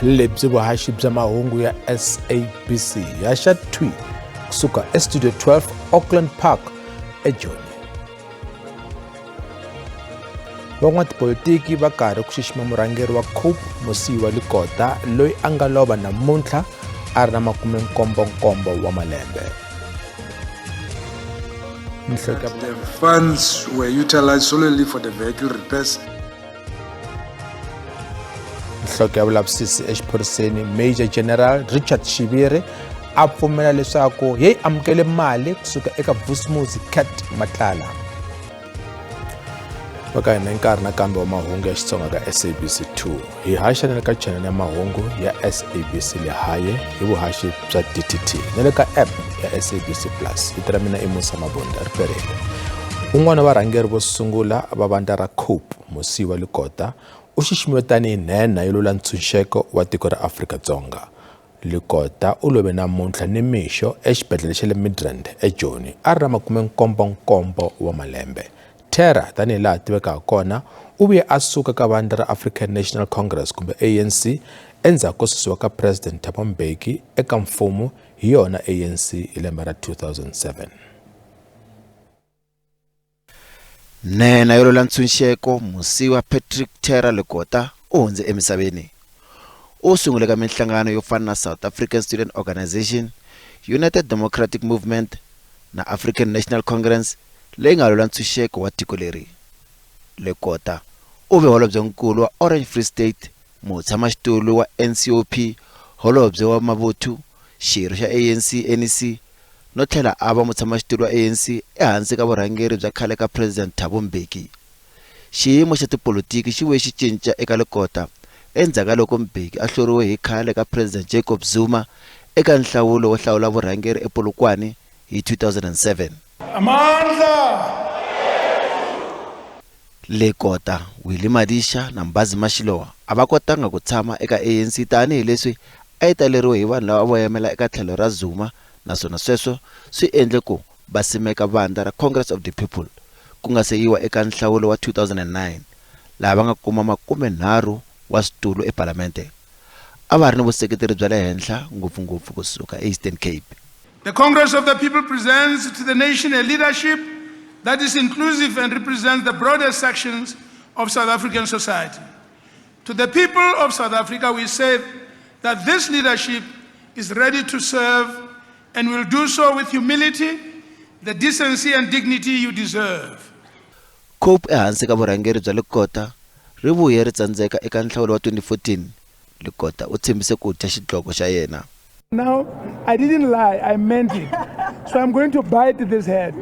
lebyi vuhaxi bya mahungu ya SABC yaxa tweet kusuka eStudio 12 Auckland Park eJoni. Van'watipolitiki va karhi ku xixima murhangeri wa COPE Mosiuwa Lekota loyi a nga lova namuntlha a ri na 77 wa malembe. The funds were utilized solely for the vehicle repairs. Nhloko ya vulavisisi exiphoriseni Major General Richard Shiviri a pfumela leswaku yeyi amukele mali kusuka eka Vusimuzi Cat Matlala. Vaka hina nkarhi nakambe wa mahungu ya Xitsonga ka SABC 2 hi haxanele ka channel ya mahungu ya SABC le haye hi vuhaxi bya DTT na le ka app ya SABC Plus. Vito ra mina i Musa Mabunda ri perile. Un'wana wa varhangeri vo sungula va vandla ra COPE Mosiuwa Lekota u xiximiwe tanihi nhenha yo lwela ntshunxeko wa tiko ra Afrika-Dzonga. Lekota u love namuntlha nimixo exibedhlele xa le Midrand eJoni a ri na 77 wa malembe. Thera tanihi laha tivekaka kona u vuye a suka ka vandla ra African National Congress kumbe ANC endzhaku ko susiwa ka President Thabo Mbeki eka mfumo hi yona ANC hi lembe ra 2007. Nhenha yo lwela ntshunxeko Mosiuwa Patrick Thera Lekota u hundze emisaveni. U sungule ka minhlangano yo fana na South African Student Organization, United Democratic Movement na African National Congress leyi nga lwela ntshunxeko wa tiko leri. Lekota u ve holobyenkulu wa Orange Free State, mutshamaxitulu wa NCOP, holobye wa Mavuthu, xirho xa ANC-NEC no tlhela a va mutshamaxitulu wa ANC ehansi ka vurhangeri bya khale ka President Thabo Mbeki. Xiyimo xa tipolitiki xi vuye xi cinca eka Lekota endzhaku ka loko Mbeki a hluriwe hi khale ka President Jacob Zuma eka nhlawulo wo hlawula vurhangeri ePolokwane hi 2007. Amandla! Lekota, Willie Madisha na Mbazi Mashilowa a va kotanga ku tshama eka ANC tanihi leswi a yi taleriwe hi vanhu lava va yimela eka tlhelo ra Zuma, naswona sweswo swi endle ku va simeka vandla ra Congress of the People ku nga se yiwa eka nhlawulo wa 2009 laha va nga kuma 30 wa switulu eParlamente. A va ri ni vuseketeri bya le henhla ngopfungopfu kusuka Eastern Cape. The Congress of the People presents to the nation a leadership that is inclusive and represents the broader sections of South African society. To the people of South Africa, we say that this leadership is ready to serve and will do so with humility, the decency and dignity you deserve. COPE ehansi ka vurhangeri bya Lekota ri vuye ri tsandzeka eka nhlawulo wa 2014. Lekota u tshembise ku dya xidloko xa yena. Now, I didn't lie, I meant it. So I'm going to bite this head.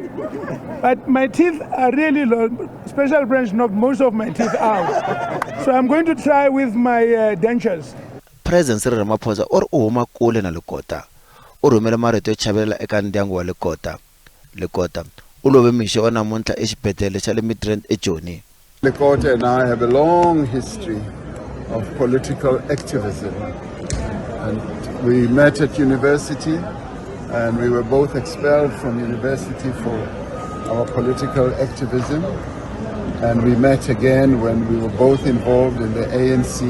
But my teeth are really long. Special branch knocked most of my teeth out. So I'm going to try with my dentures. President Cyril Ramaphosa u huma kule na Lekota. U rhumela marito yo chavelela eka ndyangu wa Lekota. Lekota u love mixo wa namuntlha exibedhlele xa le Midrand eJoni. Lekota and I have a long history of political activism. And we met at university and we were both expelled from university for our political activism. And we met again when we were both involved in the ANC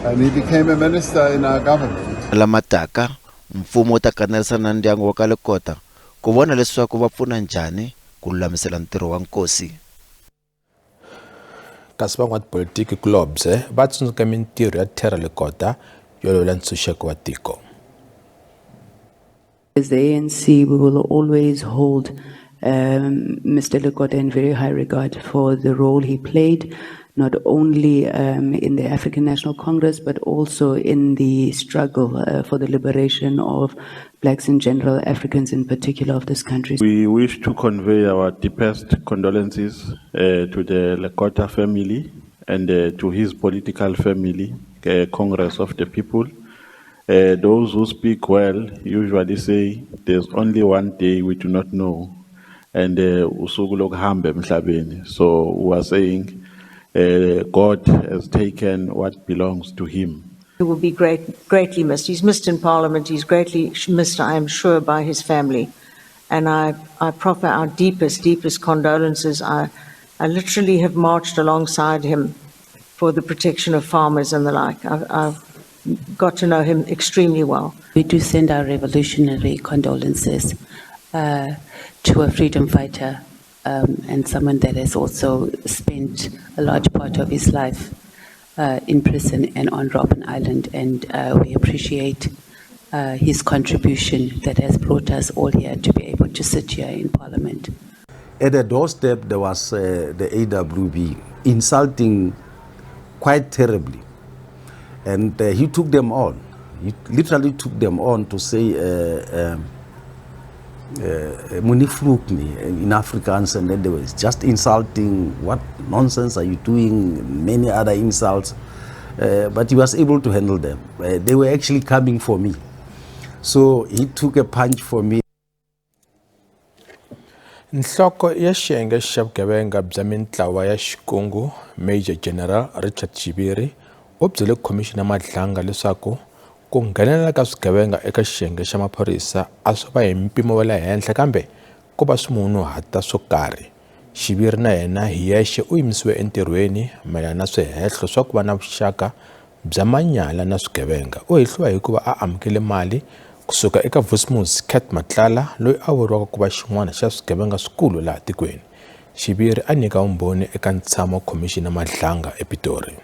and he became a minister in our government. Lamataka, mfumo ta kanelisa na ndyangu wa ka Lekota ku vona leswaku va pfuna njhani ku lulamisela ntirho wa nkosi. Kasi van'watipolitiki kulobye va tsundzuka mintirho ya Thera Lekota yo lwela ntshunxeko wa tiko. As the ANC, we will always hold Mr. Lekota in very high regard for the role he played, not only in the African National Congress, but also in the struggle for the liberation of blacks in general, Africans in particular of this country. We wish to convey our deepest condolences to the Lekota family and to his political family, Congress of the People. Those who speak well usually say there's only one day we do not know, and usuku lokuhamba emhlabeni. So we are saying God has taken what belongs to him. He will be greatly missed. He's missed in Parliament. He's greatly missed, I am sure, by his family. And I proffer our deepest condolences. I literally have marched alongside him for the protection of farmers and the like. I've got to know him extremely well. We do send our revolutionary condolences to a freedom fighter and someone that has also spent a large part of his life in prison and on Robben Island, and we appreciate his contribution that has brought us all here to be able to sit here in Parliament. At the doorstep, there was the AWB insulting quite terribly. And he took them on. He literally took them on to say, Munifrukni in Afrikaans, and then they were just insulting, what nonsense are you doing, many other insults. But he was able to handle them. They were actually coming for me. So he took a punch for me. Nhloko ya xiyenge xa vugevenga bya mintlawa ya xikungu Major General Richard Chiviri u byele Khomixini ya Madlanga leswaku ku nghenelela ka swigevenga eka xiyenge xa maphorisa a swi va hi mpimo wa le henhla kambe ku va swimunhuhata swo karhi. Chiviri na yena hi yexe u yimisiwe entirhweni mayelana na swihehlo swa ku va na vuxaka bya manyala na swigevenga. U hehliwa hikuva a amukele mali kusuka eka Vusimuzi Cat Matlala loyi a vuriwaka ku va xin'wana xa swigevenga swikulu laha tikweni. Chiviri a nyika vumbhoni eka ntshamo Khomixini ya Madlanga ePitori.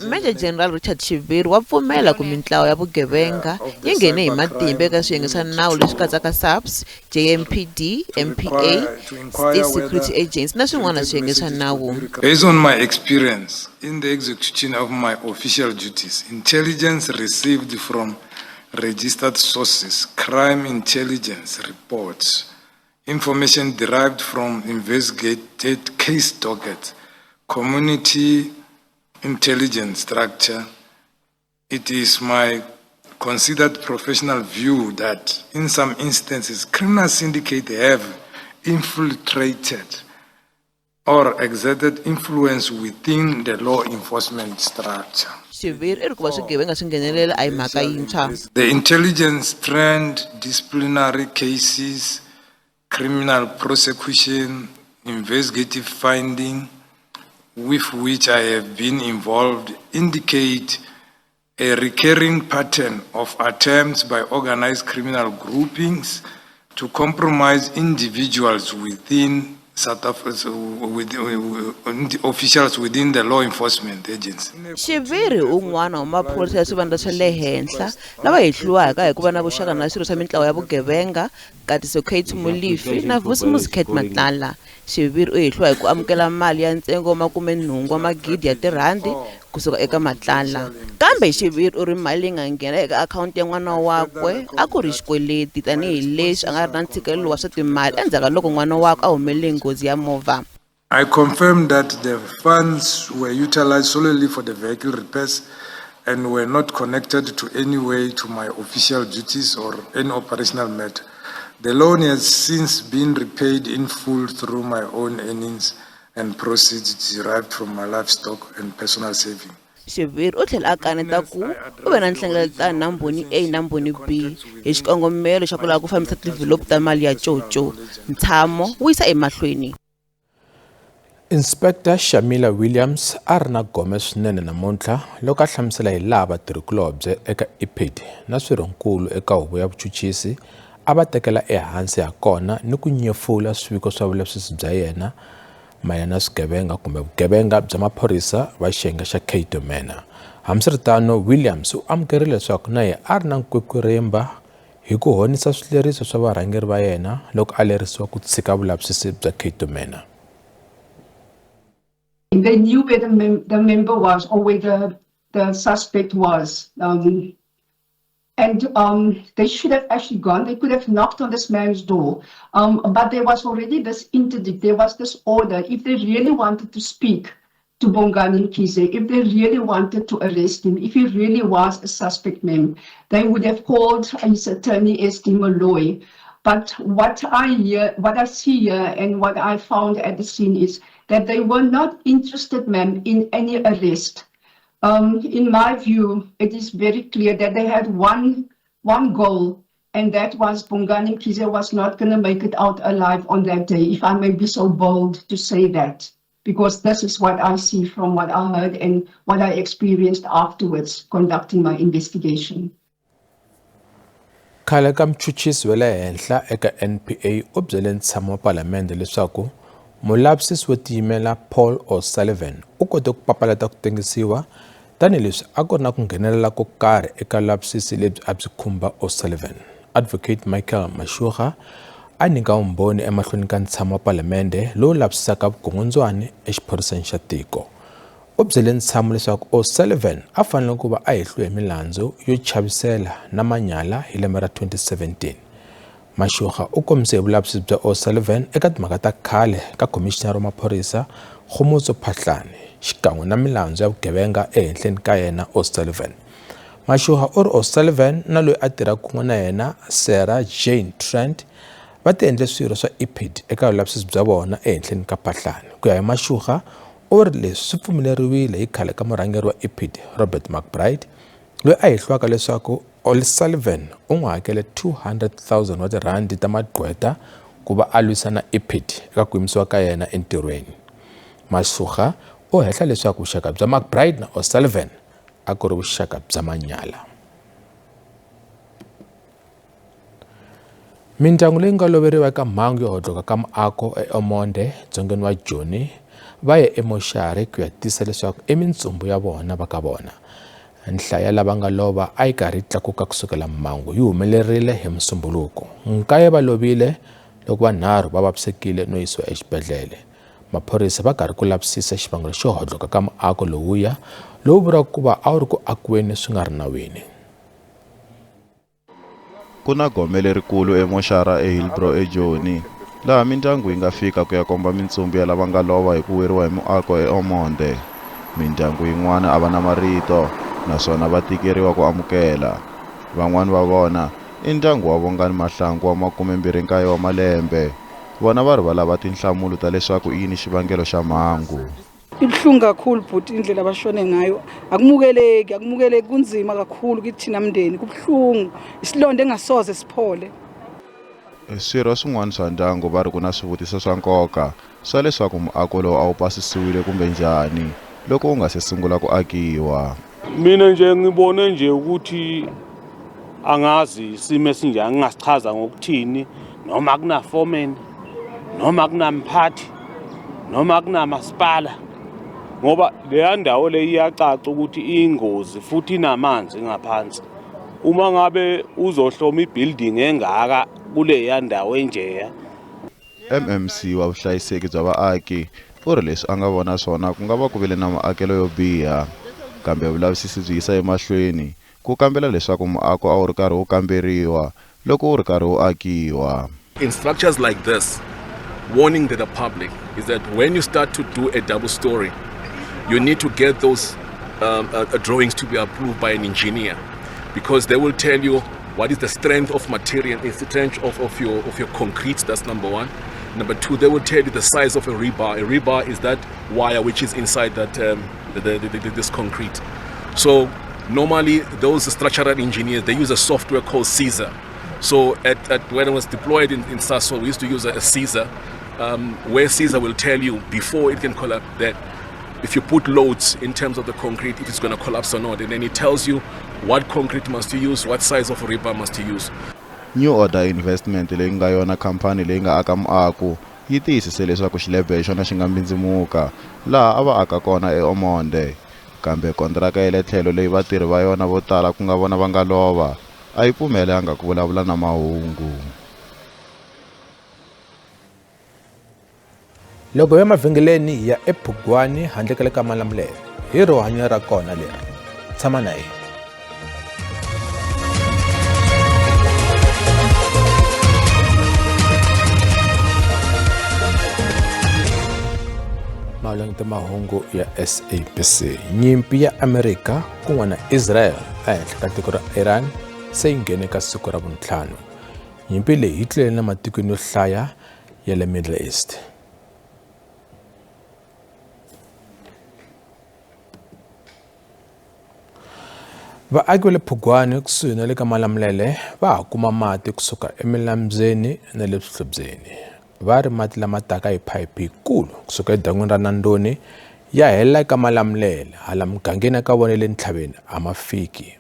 Major General Richard Chiviri wa pfumela ku mintlawa ya vugevenga yi nghene hi matimba eka swiyenge swa nawu leswi katsaka SAPS, JMPD, MPA, State Security Agents na swin'wana swiyenge swa nawu. Based on my experience in the execution of my official duties, intelligence received from registered sources, crime intelligence reports, information derived from investigated case dockets, community intelligence structure, it is my considered professional view that in some instances criminal syndicates have infiltrated or exerted influence within the law enforcement structure. The intelligence trend, disciplinary cases, criminal prosecution, investigative finding, with which I have been involved indicate a recurring pattern of attempts by organized criminal groupings to compromise individuals within South Africa, officials within the law enforcement agency. Chiviri un'wana wa maphorisa ya swivandla swa le henhla lava hehliwaka hi ku va na vuxaka na swirho swa mintlawa ya vugevenga Katiso Kate Molefe na Vusimuzi Cat Matlala. Chiviri u hehliwa hi ku amukela mali ya ntsengo wa 80 wa magidi ya tirhandi kusuka eka Matlala. Kambe Chiviri u ri mali nga nghena eka akhawunti ya n'wana wakwe a ku ri xikweleti tanihi leswi a nga ri na ntshikelelo wa swa timali endzhaku loko n'wana wakwe a humelele nghozi ya movha. I confirm that the funds were utilized solely for the vehicle repairs and were not connected to any way to my official duties or any operational matter. The loan has since been repaid in full through my own earnings and proceeds derived from my livestock and personal saving. Chiviri u tlhela a kaneta ku u ve na nhlengeletano na mbhoni A na mbhoni B hi xikongomelo xa ku lava ku fambisa develop ta mali ya coco ntshamo wu yisa emahlweni. Inspector Shamila Williams a ri na gome swinene namuntlha loko a hlamusela hi laha vatirhikulobye eka IPID na swirhonkulu eka huvo ya vuchuchisi a va tekela ehansi ha kona ni ku nyefula swiviko swa vulavisisi bya yena mayelana na swigevenga kumbe vugevenga bya maphorisa va xiyenge xa Cato Manor. Hambiswiritano Williams u amukerile leswaku na yena a ri na nkwekwerimba hi ku honisa swileriso swa varhangeri va yena loko a lerisiwa ku tshika vulavisisi bya Cato Manor. They knew where the member was or where the suspect was. They should have actually gone. They could have knocked on this man's door. But there was already this interdict. There was this order. If they really wanted to speak to Bongani Mkhize, if they really wanted to arrest him, if he really was a suspect man, they would have called his attorney, S.D. Malloy. But what I see here and what I found at the scene is that they were not interested, ma'am, in any arrest. In my view, it is very clear that they had one goal, and that was Bongani Mkhize was not going to make it out alive on that day, if I may be so bold to say that. because this is what I see from what I heard and what I experienced afterwards conducting my investigation. Khale ka mchuchisi wa le henhla eka NPA u byele ntshamo wa palamende leswaku mulavisisi wo tiyimela Paul O'Sullivan u kote ku papalata ku tengisiwa tanihileswi a ku ri na ku nghenelela ko karhi eka lavisisi lebyi a byi khumba O'Sullivan. Advocate Michael Mashugha a nyika vumbhoni emahlweni ka ntshamo wa palamende lowu lavisisaka vukungundzwani exiphoriseni xa tiko. U byele ntshamo leswaku O'Sullivan a fanele ku va a hehliwe hi milandzu yo chavisela na manyala hi lembe ra 2017. Mashugha u kombise vulavisisi bya O'Sullivan eka timhaka ta khale ka Commissioner wa maphorisa Khomotso Phahlane xikan'we na milandzu ya vugevenga ehenhleni ka yena O'Sullivan. Mashugha u ri O'Sullivan na loyi a tirhaka kun'we na yena Sarah Jane Trent va ti endle swirho swa IPID eka vulavisisi bya vona ehenhleni ka Phahlane. Ku ya hi Mashugha u ri leswi swi pfumeleriwile hi khale ka murhangeri wa IPID Robert McBride loyi a hehliwaka leswaku O'Sullivan u n'wi hakele 200,000 wa tirhandi ta magqweta ku va a lwisana IPID eka ku yimisiwa ka yena entirhweni. Mashugha u hehla leswaku vuxaka bya McBride na O'Sullivan a ku ri vuxaka bya manyala. Mindyangu leyi nga loveriwa eka mhangu yo hodloka ka muako eOmonde dzongeni wa Joni va ye emoxari ku ya tisa leswaku emitsumbu ya vona va ka vona. Nhlayo lava nga lova a yi karhi tlakuka kusukela mhangu yi humelerile hi Musumbhunuku. Nkaye va lovile loko vanharhu va vavisekile no yisiwa exibedhlele. Maphorisa va karhi ku lavisisa xivangelo xo hodloka ka muako lowuya lowu vuriwaka ku va a wu ri ku akiweni swi nga ri nawini. Ku na gome lerikulu emoxara eHillbrow eJoni laha mindyangu yi nga fika ku ya komba mintsumbu ya lava nga lova hi ku weriwa hi muako eOmonde. Mindyangu yin'wana a va na marito naswona va tikeriwa ku amukela. Van'wani va vona i ndyangu wa Vongani Mahlangu wa 29 wa malembe. Vona va ri va lava tinhlamulo ta leswaku i yini xivangelo xa mhangu. Ibhlungu kakhulu bhuti indlela abashone ngayo akumukeleki kunzima kakhulu kithina mndeni kubhlungu isilonde engasoze siphole. Swirho swin'wana swa ndyangu va ri ku na swivutiso swa nkoka swa leswaku muako lowu a wu pasisiwile kumbe njhani loko u nga se sungula ku akiwa. Mina nje ngibone nje ukuthi angazi isimo esinjani ngasichaza ngokuthini noma kuna foreman noma kuna mphathi noma kuna masipala ngoba le ndawo le iyacaca ukuthi ingozi futhi inamanzi ngaphansi. Uma ngabe uzohloma ibuilding engaka kule ndawo enjeya. MMC wa vuhlayiseki bya vaaki u ri leswi a nga vona swona ku nga va ku vile na maakelo yo biha kambe vulavisisi byi yisa emahlweni ku kambela leswaku muako a wu ri karhi wu kamberiwa loko wu ri karhi wu akiwa. In structures like this, warning to the public is that when you start to do a double story, you need to get those drawings to be approved by an engineer, because they will tell you what is the strength of material, the strength of your concrete. That's number one. Number two, they will tell you the size of a rebar. A rebar is that wire which is inside that this concrete. So normally those structural engineers, they use a software called Caesar. So when I was deployed in Sasol, we used to use a Caesar, where Caesar will tell you before it can collapse that if you put loads in terms of the concrete, if it's going to collapse or not, and then it tells you what concrete must you use, what size of rebar must you use. New Order Investment leyi nga yona khampani leyi nga aka muako yi tiyisise leswaku xilebe xona xi nga mbindzimuka laha a va aka kona eOmonde, kambe kontraka ya le tlhelo leyi vatirhi va yona vo tala ku nga vona va nga lova a yi pfumelanga ku vulavula na mahungu. Loko ya mavhengeleni ya ePhugwani handle ka le ka Malamulele hi rihanyo ra kona leri. Tshama na yena. Malangita mahungu ya SABC. Nyimpi ya Amerika kun'wana Israel ehenhla ka tiko ra Iran se yi nghene ka siku ra vuntlhanu. Nyimpi leyi yi tlulele na matikweni yo hlaya ya le Middle East. Vaaki va le Phugwani kusuhi na le ka Malamulele va ha kuma mati kusuka emilambyeni na le swihlobbyeni. va ri mati lama taka hi phayiphi yikulu kusuka edan'wini ra Nandoni ya hela eka Malamulele hala mugangeni eka vona le Ntlhaveni a ma fiki.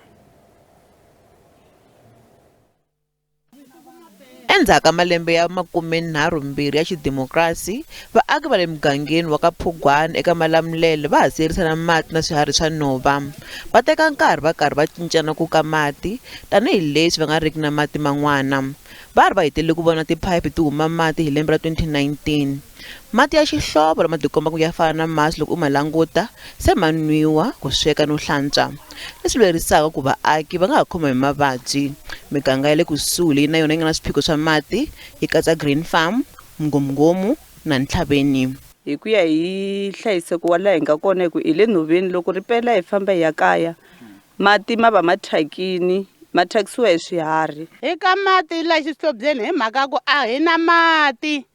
Endzhaku ka malembe ya 32 ya xidemokirasi, vaaki va le mugangeni wa ka Phugwane eka Malamulele va ha siyerisana mati na swiharhi swa nhova. Va teka nkarhi va karhi va cincana ku ka mati tanihileswi va nga riki na mati man'wana. Va ri va hetele ku vona tiphayiphi ti huma mati hi lembe ra 2019. Mati ya xihlovo lama tikomba ku ya fana na masi loko u ma languta se ma nwiwa ku sweka no hlantswa. Leswi lerisaka ku vaaki va nga ha khoma hi mavabyi. Miganga ya le kusuhi leyi na yona yi nga na swiphiqo swa mati yi katsa Green Farm, Mngomgomo na Ntlhaveni. Hi ku ya hi hlayiseko wa laha hi nga kona hi ku hi le nhoveni loko ri pela hi famba hi ya kaya mati ma va ma thyakini ma thyakisiwa hi swiharhi. Eka mati la xihlobyeni hi mhaka ku a hi na mati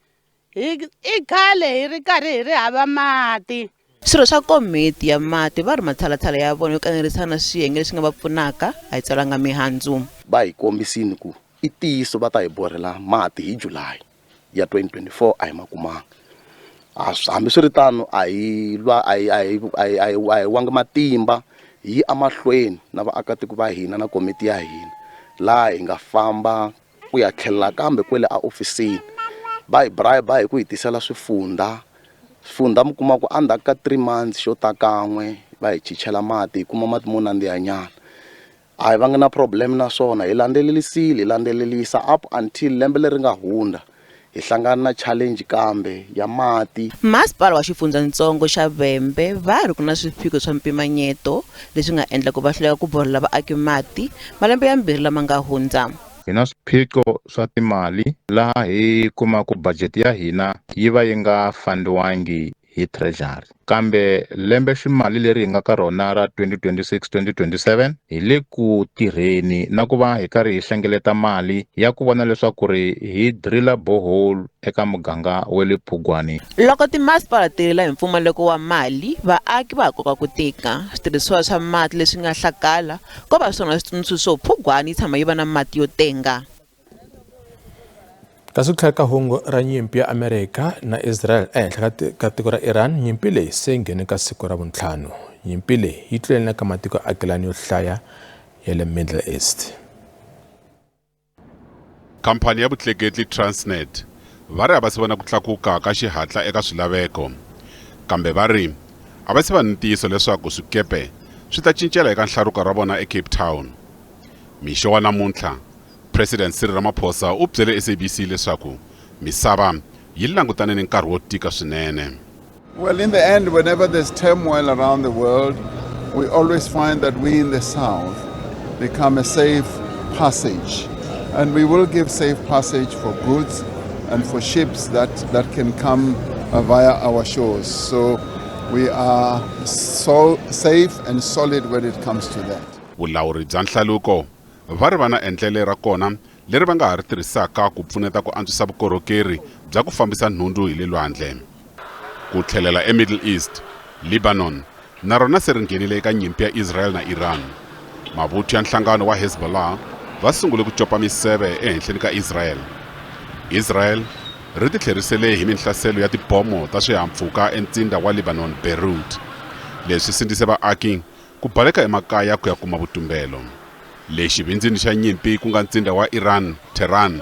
i khale hi ri karhi hi ri hava mati. Swirho swa komiti ya mati va ri matshalatshala ya vona yo kanerisana na swiyenge leswi nga va pfunaka a hi tsalanga mihandzu. Va hi kombisini ku i ntiyiso va ta hi borhela mati hi July ya 2024 a hi ma kumanga. Hambi swi ri tano a hi wanga matimba hi amahlweni na vaakatiko va hina na komiti ya hina laha hi nga famba ku ya tlhelela kambe kwele a ofisini va hi bribe hi ku hi tisela swifunda mi kuma ku endzhaku ka 3 months xo ta kan'we va hi chichela mati hi kuma mati mo nandzihanyana. A hi va nga na problem na swona hi landzelelisa up until lembe leri nga hundza hi hlangana na challenge kambe ya mati. Masipala wa xifundzatsongo xa Vhembe va ri ku na swiphiqo swa mpimanyeto leswi nga endla ku va hluleka ku borhela vaaki mati malembe ya 2 lama nga hundza. Hi na swiphiqo swa timali laha hi kuma ku budget ya hina yi va yi nga fandiwangi hi treasury kambe lembe ximali leri hi nga ka rona ra 2026-2027 hi le ku tirheni na ku va hi karhi hi hlengeleta mali ya ku vona leswaku ri hi drilla borehole eka muganga wa le Phugwane. Loko timasipala tirhela hi mpfumaleko wa mali vaaki va koka ku tika switirhisiwa swa mati leswi nga hlakala ko va swona switsundzuxo swo Phugwane yi tshama yi va na mati yo tenga. Kasi ku ka hungu ra nyimpi ya Amerika na Israel ehenhla ka tiko ra Iran, nyimpi leyi se nghene ka siku ra vuntlhanu. Nyimpi leyi yi tlulele ka matiko akelani yo hlaya ya le Middle East. Khampani ya vutleketli Transnet va ri a va se vona ku tlakuka ka xihatla eka swilaveko kambe va ri a va se va ni ntiyiso leswaku swikepe swi ta cincela eka nhlaruko ra vona eCape Town. Mixo wa namuntlha President Cyril Ramaphosa u byele SABC leswaku misava yi langutane ni nkarhi wo tika swinene. Well, in the end, whenever there's turmoil around the world, we always find that we in the South become a safe passage. And we will give safe passage for goods and for ships that can come via our shores. So we are so safe and solid when it comes to that. Vulawuri bya nhlaluko va ri va na endlele ra kona leri va nga ha ri tirhisaka ku pfuneta ku antswisa vukorhokeri bya ku fambisa nhundzu hi le lwandle. Ku tlhelela eMiddle East, Lebanon na rona se ri nghenile eka nyimpi ya Israel na Iran. Mavuthu ya nhlangano wa Hezbollah va sungule ku copa miseve ehenhleni ka Israel. Israel ri titlherisele hi minhlaselo ya tibomo ta swihahampfhuka entsinda wa Lebanon Beirut. Leswi sindzise vaaki ku baleka emakaya ku ya kuma vutumbelo. Lexi vindzini xa nyimpi ku nga ntsinda wa Iran Tehran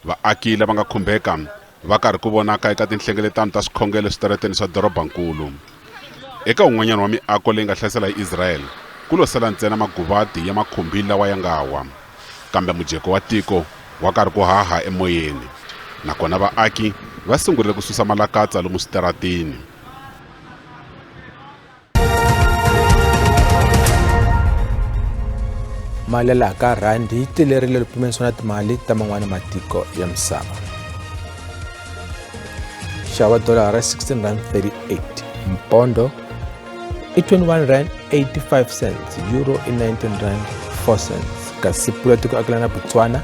vaaki lava nga khumbeka va karhi ku vonaka eka tinhlengeletano ta swikhongelo switarateni swa dorobankulu. Eka un'wanyana wa miako leyi nga hlasela hi Israel ku lo sala ntsena maguvati ya makhumbi lawa ya nga wa kambe mujeko wa tiko wa karhi ku haha emoyeni nakona vaaki va sungurile ku susa malakatsa lomu switaratini. Mali laha ka randi yi telerile loko pimanisiwa na timali ta man'wana matiko ya misava. Xava dolara 16.38, mpondo i 21.85, euro i 19.04, kasi pula tiko akelana Botswana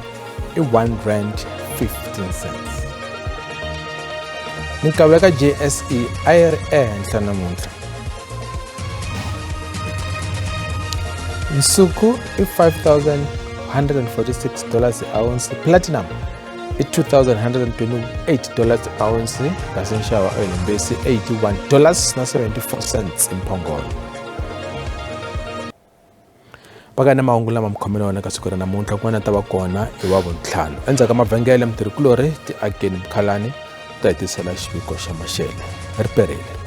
i R1.15. Minkavu ya ka JSE a yi ri ehenhla namuntlha. Nsuku i $5,146 a ounce, platinum i $2,128 per ounce kasi nxavo oil mbesi $81.74 imphongolo. Paka na mahungu lama mkhomelo wona ka siku ra namuntlha kun'wana ta va kona hi wa vuntlhanu endzhaku ka mavhengele mutirhikulori ti akeni Mkhalani ta hetisela xiviko xa maxele ri perile.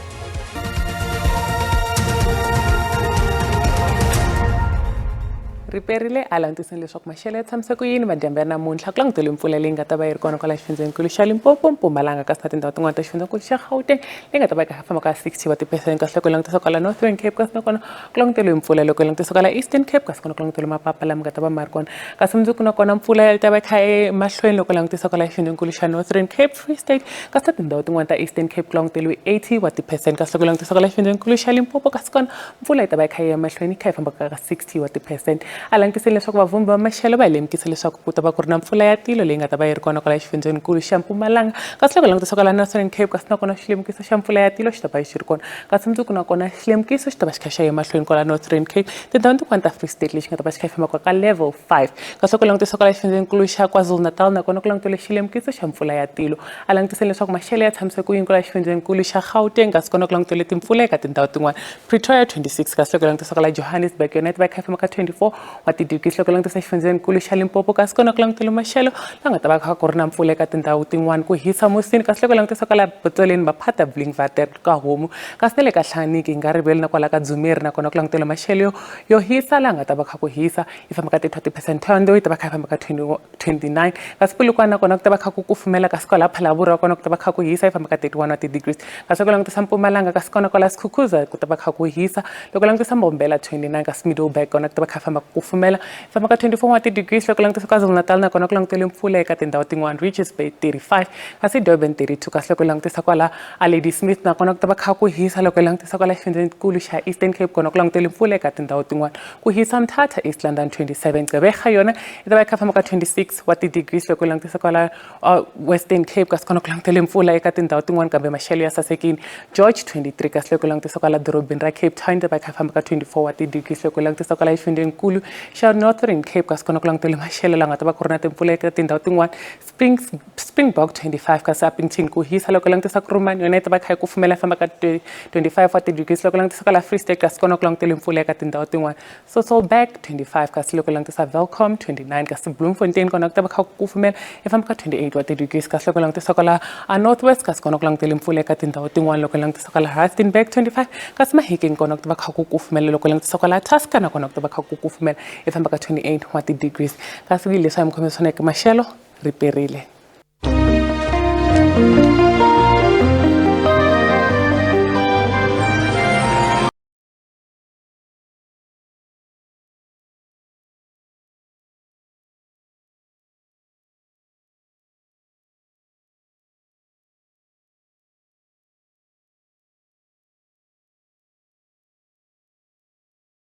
riperile a langutiseni leswaku maxelo ya tshamise ku yini madyambu ya namuntlha ku langutele mpfula leyi nga ta va yi ri kona kwala xifundzenikulu xa Limpopo, Mpumalanga kasi na tindhawu tin'wana ta xifundzenikulu xa Gauteng leyi nga ta va yi famba ka 60 wa ti-percent kasi loko langutisa kwala Northern Cape kasi nakona ku languteliwe mpfula loko langutisa kwala Eastern Cape kasi kona ku languteliwe mapapa lama nga ta va ma ri kona kasi mundzuku nakona mpfula yi ta va yi kha emahlweni loko langutisa kwala xifundzenikulu xa Northern Cape, Free State kasi na tindhawu tin'wana ta Eastern Cape ku languteliwe 80 wa ti-percent kasi loko langutisa kwala xifundzenikulu xa Limpopo kasi kona mpfula yi ta va yi kha emahlweni yi kha yi famba ka 60 wa ti-percent a langutiseni leswaku vavumbi va maxelo va hi lemukisa leswaku ku ta va ku ri na mpfula ya tilo leyi nga ta va yi ri kona kwala xifundzenikulu xa Mpumalanga kasi loko langutisa kwala Northern Cape kasi nakona xilemukiso xa mpfula ya tilo xi ta va xi ri kona kasi mundzuku nakona xilemukiso xi ta va xi kha xi ya emahlweni kwala Northern Cape tindhawu tin'wana ta Free State lexi nga ta va xi kha xi famba ka level 5 kasi loko langutisa kwala xifundzenikulu xa KwaZulu Natal nakona ku langutele xilemukiso xa mpfula ya tilo a langutiseni leswaku maxelo ya tshamiseke ku yini kwala xifundzenikulu xa Gauteng kasi kona ku langutele timpfula eka tindhawu tin'wana Pretoria 26 kasi loko langutisa kwala Johannesburg yona yi ta va yi kha yi famba ka 24 wa ti-degrees loko langutisa xifundzenikulu xa Limpopo kasi kona ku langutele maxelo la nga ta va kha ku ri na mpfula eka tindhawu tin'wana ku hisa mosini kasi loko langutisa kwala Botsoleni Maphata Blingwater ka Homu kasi na le ka Hlaniki hi nga riveli na kwala ka Dzumeri nakona ku langutele maxelo yo hisa la nga ta va kha ku hisa yi famba ka 30% Thondo yi ta va kha yi famba ka 29 kasi Polokwane nakona ku ta va kha ku kufumela kasi kwala Phalaborwa kona ku ta va kha ku hisa yi famba ka 31 wa ti-degrees kasi loko langutisa Mpumalanga kasi kona kwala Skukuza ku ta va kha ku hisa loko langutisa Mbombela 29 kasi Middleburg kona ku ta va kha yi famba ku kufumela yi famba ka 24 wa ti-degrees loko langutisa KwaZulu Natal nakona ku langutele mpfula eka tindhawu tin'wana Richards Bay 35 kasi Durban 32 kasi loko langutisa kwala Lady Smith nakona ku ta va kha ku hisa loko langutisa kwala xifundzenikulu xa Eastern Cape kona ku langutele mpfula eka tindhawu tin'wana ku hisa Mthatha East London 27 Gqeberha yona yi ta va kha famba ka 26 wa ti-degrees loko langutisa kwala Western Cape kasi kona ku langutele mpfula eka tindhawu tin'wana kambe maxelo ya sasekini George 23 kasi loko langutisa kwala dorobeni ra Cape Town yi ta va kha famba ka 24 wa ti-degrees loko langutisa kwala xifundzenikulu xa Northern Cape kasi kona ku langutele maxelo la nga ta va ku ri na timpfula eka tindhawu tin'wana Springbok 25 kasi Upington ku hisa loko langutisa Kurumani yona yi ta va kha yi kufumela famba ka 25 wa ti-degrees loko langutisa kwala Free State kasi kona ku langutele mpfula eka tindhawu tin'wana Sasolburg 25 kasi loko langutisa Welcome 29 kasi Bloemfontein kona ku ta va kha ku kufumela yi famba ka 28 wa ti-degrees kasi loko langutisa kwala Northwest kasi kona ku langutele mpfula eka tindhawu tin'wana loko langutisa kwala Rustenburg 25 kasi Mahikeng kona ku ta va kha ku kufumela loko langutisa kwala Tusker kona ku ta va kha ku kufumela yi famba ka 28 wa ti-degrees kasi leswi a hi mi khomisa swona eka maxelo ri perile.